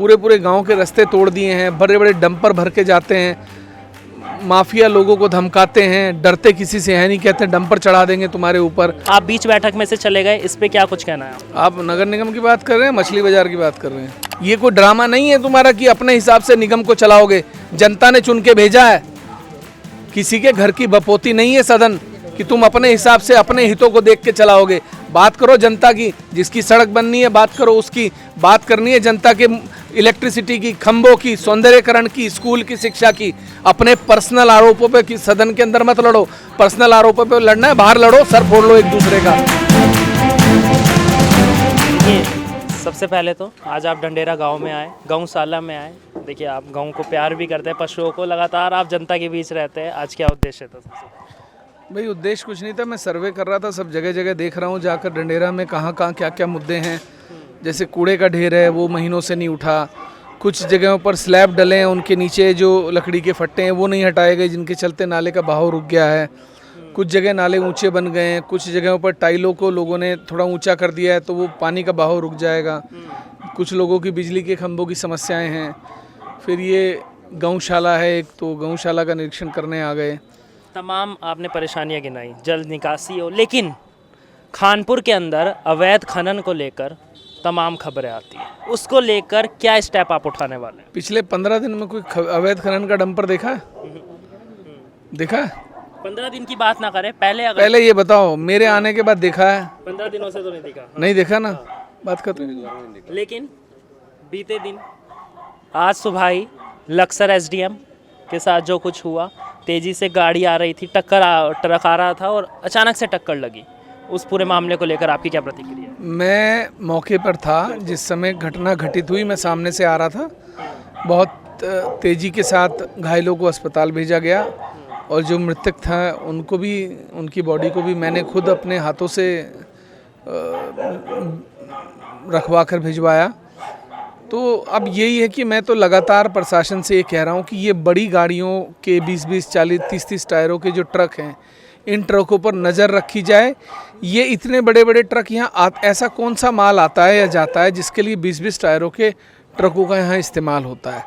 पूरे पूरे गांव के रास्ते तोड़ दिए हैं, बड़े बड़े डंपर भर के जाते हैं, माफिया लोगों को धमकाते हैं, डरते किसी से है नहीं, कहते हैं डंपर चढ़ा देंगे तुम्हारे ऊपर। आप बीच बैठक में से चले गए, इस पे क्या कुछ कहना है? आप नगर निगम की बात कर रहे हैं, मछली बाजार की बात कर रहे हैं? ये कोई ड्रामा नहीं है तुम्हारा कि अपने हिसाब से निगम को चलाओगे। जनता ने चुन के भेजा है, किसी के घर की बपोती नहीं है सदन कि तुम अपने हिसाब से अपने हितों को देख के चलाओगे। बात करो जनता की, जिसकी सड़क बननी है बात करो उसकी, बात करनी है जनता के इलेक्ट्रिसिटी की, खंभों की, सौंदर्यकरण की, स्कूल की, शिक्षा की। अपने पर्सनल आरोपों पे कि सदन के अंदर मत लड़ो, पर्सनल आरोपों पे लड़ना है बाहर लड़ो, सर फोड़ लो एक दूसरे का। ये सबसे पहले तो आज आप डंडेरा गांव में आए, गौशाला में आए। देखिए आप गांव को प्यार भी करते हैं, पशुओं को, लगातार आप जनता के बीच रहते हैं। आज क्या उद्देश्य था? भाई उद्देश्य कुछ नहीं था, मैं सर्वे कर रहा था, सब जगह जगह देख रहा हूँ जाकर डंडेरा में कहाँ कहाँ क्या क्या मुद्दे हैं। जैसे कूड़े का ढेर है वो महीनों से नहीं उठा, कुछ जगहों पर स्लैब डले हैं, उनके नीचे जो लकड़ी के फट्टे हैं वो नहीं हटाए गए, जिनके चलते नाले का बहाव रुक गया है। कुछ जगह नाले ऊंचे बन गए हैं, कुछ जगहों पर टाइलों को लोगों ने थोड़ा ऊंचा कर दिया है तो वो पानी का बहाव रुक जाएगा। कुछ लोगों की बिजली के खंभों की समस्याएं हैं। फिर ये गौशाला है एक, तो गौशाला का निरीक्षण करने आ गए। तमाम आपने परेशानियां गिनाई, जल निकासी हो, लेकिन खानपुर के अंदर अवैध खनन को लेकर तमाम खबरें आती हैं, उसको लेकर क्या स्टेप आप उठाने वाले हैं? पिछले 15 दिन में कोई अवैध खनन का डंपर देखा है? देखा है? 15 दिन की बात ना करें, पहले ये बताओ मेरे आने के बाद देखा है? 15 दिनों से तो नहीं दिखा। नहीं देखा ना, बात खत्म। लेकिन बीते दिन आज सुबह ही लक्सर एसडीएम के साथ जो कुछ हुआ, तेजी से गाड़ी आ रही थी, ट्रक आ रहा था और अचानक से टक्कर लगी। उस पूरे मामले को लेकर आपकी क्या प्रतिक्रिया है? मैं मौके पर था जिस समय घटना घटित हुई, मैं सामने से आ रहा था। बहुत तेज़ी के साथ घायलों को अस्पताल भेजा गया और जो मृतक था उनको भी, उनकी बॉडी को भी मैंने खुद अपने हाथों से रखवा कर भिजवाया। तो अब यही है कि मैं तो लगातार प्रशासन से ये कह रहा हूँ कि ये बड़ी गाड़ियों के 20-20, 40, 30-30 टायरों के जो ट्रक हैं, इन ट्रकों पर नज़र रखी जाए। ये इतने बड़े बड़े ट्रक यहाँ ऐसा कौन सा माल आता है या जाता है जिसके लिए 20-20 टायरों के ट्रकों का यहाँ इस्तेमाल होता है?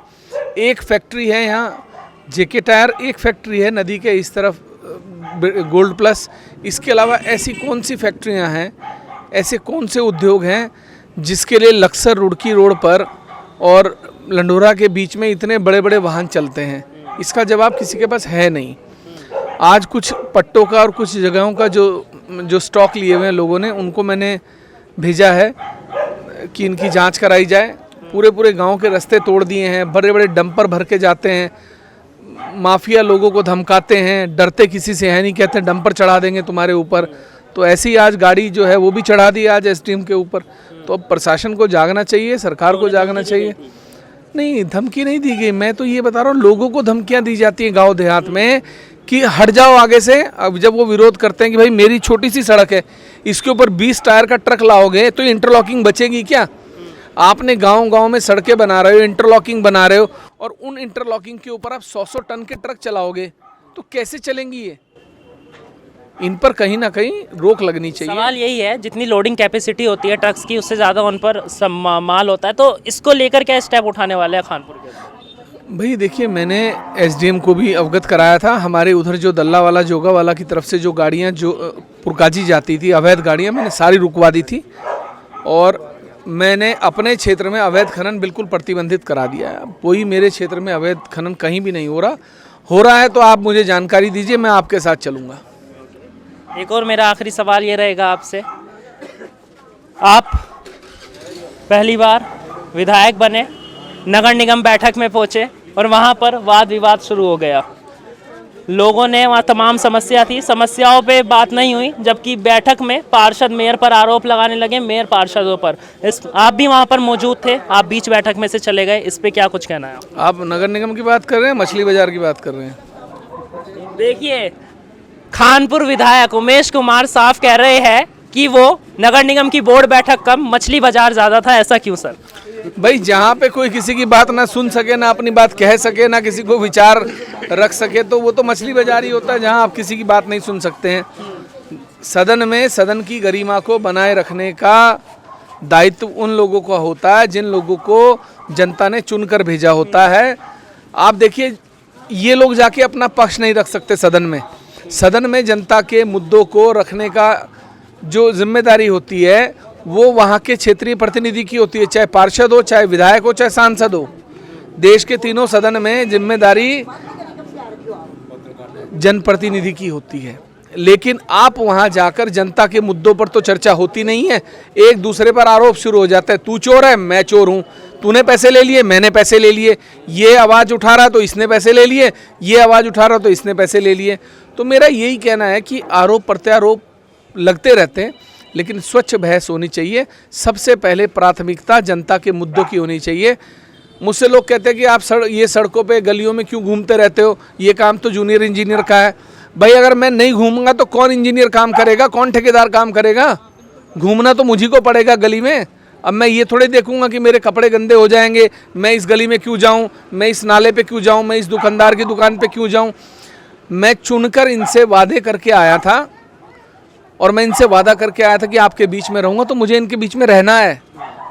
एक फैक्ट्री है यहाँ जेके टायर, एक फैक्ट्री है नदी के इस तरफ गोल्ड प्लस। इसके अलावा ऐसी कौन सी फैक्ट्रियाँ हैं, ऐसे कौन से उद्योग हैं जिसके लिए लक्सर रुड़की रोड पर और लंडोरा के बीच में इतने बड़े बड़े वाहन चलते हैं? इसका जवाब किसी के पास है नहीं। आज कुछ पट्टों का और कुछ जगहों का जो स्टॉक लिए हुए हैं लोगों ने, उनको मैंने भेजा है कि इनकी जांच कराई जाए। पूरे पूरे गांव के रास्ते तोड़ दिए हैं, बड़े बड़े डंपर भर के जाते हैं, माफिया लोगों को धमकाते हैं, डरते किसी से है नहीं, कहते हैं डंपर चढ़ा देंगे तुम्हारे ऊपर। तो ऐसी आज गाड़ी जो है वो भी चढ़ा दी आज एसडीएम के ऊपर। तो अब प्रशासन को जागना चाहिए, सरकार को जागना चाहिए। नहीं, धमकी नहीं दी गई, मैं तो ये बता रहा हूँ लोगों को धमकियाँ दी जाती हैं गांव देहात में कि हट जाओ आगे से। अब जब वो विरोध करते हैं कि भाई मेरी छोटी सी सड़क है, इसके ऊपर 20 टायर का ट्रक लाओगे तो इंटरलॉकिंग बचेगी क्या? आपने गांव गांव में सड़कें बना रहे हो, इंटरलॉकिंग बना रहे हो, और उन इंटरलॉकिंग के ऊपर आप 100-100 टन के ट्रक चलाओगे तो कैसे चलेंगी ये? इन पर कहीं ना कहीं रोक लगनी चाहिए। सवाल यही है, जितनी लोडिंग कैपेसिटी होती है ट्रक्स की, उससे ज़्यादा उन पर माल होता है, तो इसको लेकर क्या स्टेप उठाने वाले हैं खानपुर के? भाई देखिए, मैंने एसडीएम को भी अवगत कराया था। हमारे उधर जो दल्ला वाला, जोगा वाला की तरफ से जो गाड़ियाँ जो पुरकाजी जाती थी, अवैध गाड़ियाँ, मैंने सारी रुकवा दी थी और मैंने अपने क्षेत्र में अवैध खनन बिल्कुल प्रतिबंधित करा दिया है। कोई मेरे क्षेत्र में अवैध खनन कहीं भी नहीं हो रहा है तो आप मुझे जानकारी दीजिए, मैं आपके साथ चलूँगा। एक और मेरा आखिरी सवाल ये रहेगा आपसे, आप पहली बार विधायक बने, नगर निगम बैठक में पहुंचे और वहां पर वाद विवाद शुरू हो गया। लोगों ने वहाँ तमाम समस्या थी, समस्याओं पे बात नहीं हुई, जबकि बैठक में पार्षद मेयर पर आरोप लगाने लगे, मेयर पार्षदों पर। आप भी वहाँ पर मौजूद थे, आप बीच बैठक में से चले गए, इस पे क्या कुछ कहना है? आप नगर निगम की बात कर रहे हैं, मछली बाजार की बात कर रहे हैं? देखिए, खानपुर विधायक उमेश कुमार साफ कह रहे हैं कि वो नगर निगम की बोर्ड बैठक कम, मछली बाजार ज़्यादा था। ऐसा क्यों सर? भाई जहाँ पे कोई किसी की बात ना सुन सके, ना अपनी बात कह सके, ना किसी को विचार रख सके, तो वो तो मछली बाजार ही होता है जहाँ आप किसी की बात नहीं सुन सकते हैं। सदन में सदन की गरिमा को बनाए रखने का दायित्व उन लोगों का होता है जिन लोगों को जनता ने चुनकर भेजा होता है। आप देखिए, ये लोग जाके अपना पक्ष नहीं रख सकते सदन में। सदन में जनता के मुद्दों को रखने का जो जिम्मेदारी होती है वो वहाँ के क्षेत्रीय प्रतिनिधि की होती है, चाहे पार्षद हो, चाहे विधायक हो, चाहे सांसद हो। देश के तीनों सदन में जिम्मेदारी जनप्रतिनिधि की होती है, लेकिन आप वहां जाकर जनता के मुद्दों पर तो चर्चा होती नहीं है। एक दूसरे पर आरोप शुरू हो जाता है, तू चोर है, मैं चोर हूं, तूने पैसे ले लिए, मैंने पैसे ले लिए, ये आवाज़ उठा रहा तो इसने पैसे ले लिए, ये आवाज़ उठा रहा तो इसने पैसे ले लिए। तो मेरा यही कहना है कि आरोप प्रत्यारोप लगते रहते हैं, लेकिन स्वच्छ बहस होनी चाहिए। सबसे पहले प्राथमिकता जनता के मुद्दों की होनी चाहिए। मुझसे लोग कहते हैं कि आप ये सड़कों पे गलियों में क्यों घूमते रहते हो, ये काम तो जूनियर इंजीनियर का है। भाई अगर मैं नहीं घूमूंगा तो कौन इंजीनियर काम करेगा, कौन ठेकेदार काम करेगा? घूमना तो मुझी को पड़ेगा गली में। अब मैं ये थोड़े देखूंगा कि मेरे कपड़े गंदे हो जाएंगे, मैं इस गली में क्यों जाऊं, मैं इस नाले पे क्यों जाऊं, मैं इस दुकानदार की दुकान पे क्यों जाऊं। मैं चुनकर इनसे वादे करके आया था और मैं इनसे वादा करके आया था कि आपके बीच में रहूंगा, तो मुझे इनके बीच में रहना है।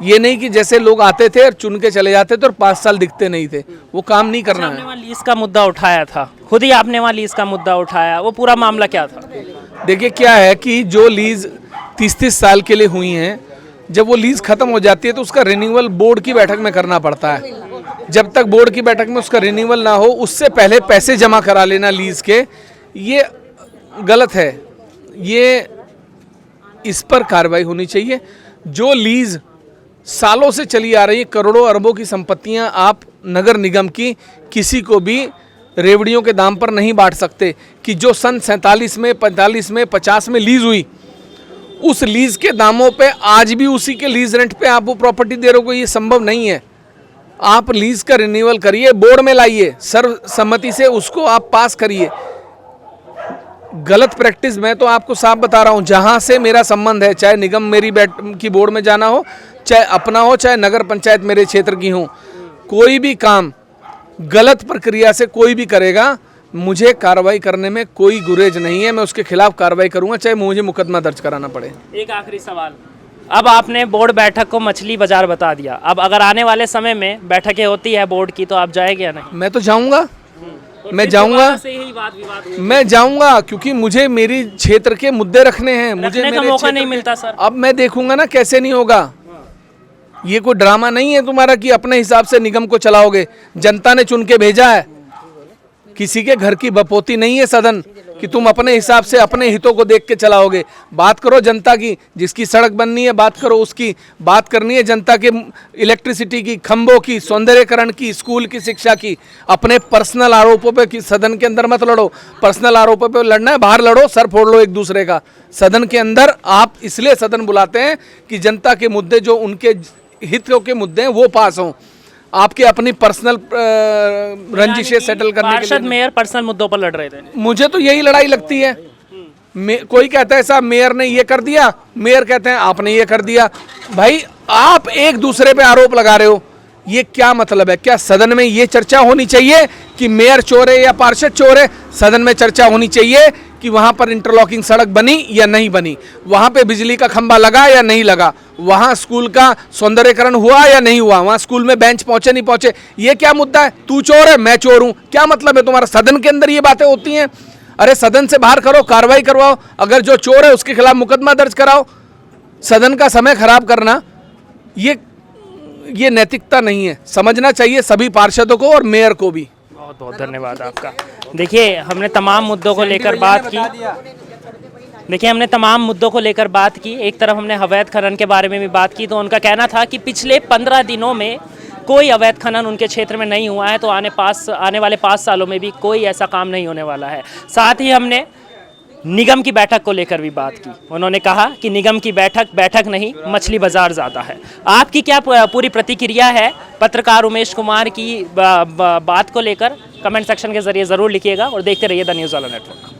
ये नहीं कि जैसे लोग आते थे और चुन के चले जाते थे और 5 साल दिखते नहीं थे, वो काम नहीं करना है। आपने वहाँ लीज का मुद्दा उठाया था, खुद ही आपने वहाँ लीज का मुद्दा उठाया, वो पूरा मामला क्या था? देखिए क्या है कि जो लीज 30-30 साल के लिए हुई हैं, जब वो लीज खत्म हो जाती है तो उसका रिन्यूअल बोर्ड की बैठक में करना पड़ता है। जब तक बोर्ड की बैठक में उसका रिन्यूअल ना हो, उससे पहले पैसे जमा करा लेना लीज के, ये गलत है। ये इस पर कार्रवाई होनी चाहिए। जो लीज सालों से चली आ रही है, करोड़ों अरबों की संपत्तियां आप नगर निगम की किसी को भी रेवड़ियों के दाम पर नहीं बांट सकते। कि जो सन 47 में, 45 में, 50 में लीज हुई, उस लीज के दामों पे आज भी उसी के लीज रेंट पे आप वो प्रॉपर्टी दे रहे हो, ये संभव नहीं है। आप लीज का रिन्यूअल करिए, बोर्ड में लाइए, सर्वसम्मति से उसको आप पास करिए। गलत प्रैक्टिस मैं तो आपको साफ बता रहा हूं, जहां से मेरा संबंध है, चाहे निगम मेरी की बोर्ड में जाना हो, चाहे अपना हो, चाहे नगर पंचायत मेरे क्षेत्र की हो, कोई भी काम गलत प्रक्रिया से कोई भी करेगा, मुझे कार्रवाई करने में कोई गुरेज नहीं है। मैं उसके खिलाफ कार्रवाई करूंगा, चाहे मुझे मुकदमा दर्ज कराना पड़े। एक आखिरी सवाल, अब आपने बोर्ड बैठक को मछली बाजार बता दिया, अब अगर आने वाले समय में बैठकें होती है बोर्ड की तो आप जाएंगे या नहीं? मैं तो जाऊंगा, मैं जाऊंगा क्योंकि मुझे मेरी क्षेत्र के मुद्दे रखने हैं। मुझे मेरे मौका नहीं मिलता सर। अब मैं देखूंगा ना कैसे नहीं होगा। ये कोई ड्रामा नहीं है तुम्हारा कि अपने हिसाब से निगम को चलाओगे। जनता ने चुन के भेजा है, किसी के घर की बपोती नहीं है सदन कि तुम अपने हिसाब से अपने हितों को देख के चलाओगे। बात करो जनता की, जिसकी सड़क बननी है बात करो उसकी, बात करनी है जनता के इलेक्ट्रिसिटी की, खंभों की, सौंदर्यकरण की, स्कूल की, शिक्षा की। अपने पर्सनल आरोपों पे सदन के अंदर मत लड़ो। पर्सनल आरोपों पे लड़ना है बाहर लड़ो, सर फोड़ लो एक दूसरे का। सदन के अंदर आप इसलिए सदन बुलाते हैं कि जनता के मुद्दे, जो उनके हितों के मुद्दे हैं, वो पास हों। आपके अपनी पर्सनल रंजिशें सेटल करने के लिए पार्षद मेयर पर्सनल मुद्दों पर लड़ रहे थे। मुझे तो यही लड़ाई लगती है। कोई कहता है साहब मेयर ने ये कर दिया, मेयर कहते हैं आपने ये कर दिया। भाई आप एक दूसरे पे आरोप लगा रहे हो, ये क्या मतलब है? क्या सदन में ये चर्चा होनी चाहिए कि मेयर चोर है या पार्षद चोर है? सदन में चर्चा होनी चाहिए कि वहां पर इंटरलॉकिंग सड़क बनी या नहीं बनी, वहां पे बिजली का खंभा लगा या नहीं लगा, वहां स्कूल का सौंदर्यकरण हुआ या नहीं हुआ, वहां स्कूल में बेंच पहुंचे नहीं पहुंचे। ये क्या मुद्दा है? तू चोर है, मैं चोर हूं, क्या मतलब है तुम्हारा? सदन के अंदर ये बातें होती हैं? अरे सदन से बाहर करो, कार्रवाई करवाओ। अगर जो चोर है उसके खिलाफ मुकदमा दर्ज कराओ। सदन का समय खराब करना ये नैतिकता नहीं है। समझना चाहिए सभी पार्षदों को और मेयर को भी। बहुत बहुत धन्यवाद आपका। देखिए हमने तमाम मुद्दों को लेकर बात की। एक तरफ हमने अवैध खनन के बारे में भी बात की, तो उनका कहना था कि पिछले 15 दिनों में कोई अवैध खनन उनके क्षेत्र में नहीं हुआ है, तो आने वाले 5 सालों में भी कोई ऐसा काम नहीं होने वाला है। साथ ही हमने निगम की बैठक को लेकर भी बात की। उन्होंने कहा कि निगम की बैठक नहीं, मछली बाजार ज़्यादा है। आपकी क्या पूरी प्रतिक्रिया है पत्रकार उमेश कुमार की बात को लेकर? कमेंट सेक्शन के जरिए ज़रूर लिखिएगा और देखते रहिए द न्यूज़ वाला नेटवर्क।